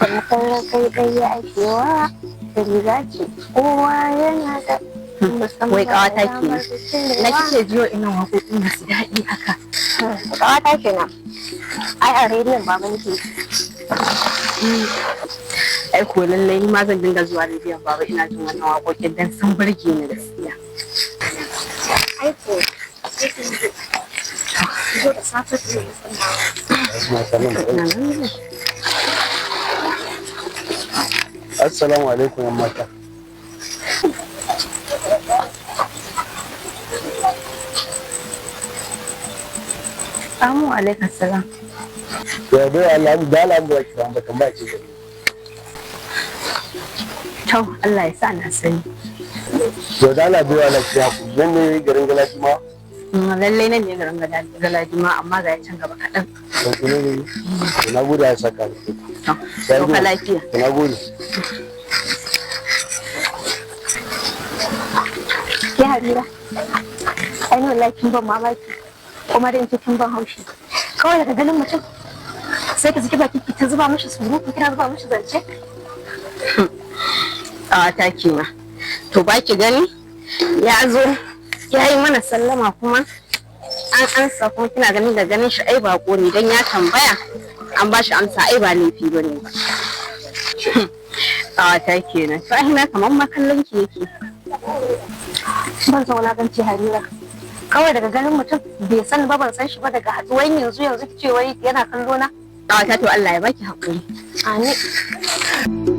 tamkar kai ɗaya akewa da riga ce kowa yana da wai ƙawata ke na kike jiyo ina waƙoƙi masu daɗi haka. Ƙawata kenan ai a rediyon baba nake. Ai ko lallai ni ma zan dinga zuwa rediyon baba ina jin wannan waƙoƙin dan sun burge ni gaskiya. Ai ko zo da safe ce. Assalamu alaikum yan mata. Assalamu alaikum salam. Ya dai Allah da Allah da kira ba kan ba ce. To Allah ya sa na sani. To da Allah da Allah kira ku dan ne garin Galashi ma. Lallai nan ne garin Galashi ma amma ga can gaba kaɗan. To ne na gode ya saka ni. To ka lafiya. Na gode. Ke Harira ai ne wallahi kin ban mamaki kuma da kin ban haushi kawai daga ganin mutum sai ka saki baki ki ta zuba mishi surutu kina zuba mishi zance. Ta kima to ba ki gani ya zo ya yi mana sallama kuma an ansa kuma kina ganin da ganin shi ai bako ne dan ya tambaya an ba shi amsa ai ba laifi bane ba. Ta kenan to ai na kaman makallon ki yake. Ban zauna gan ce Harira kawai daga ganin mutum bai san ba ban san shi ba daga haduwan yanzu ki ce wai yana kallo na. Ta to Allah ya baki hakuri. Amin.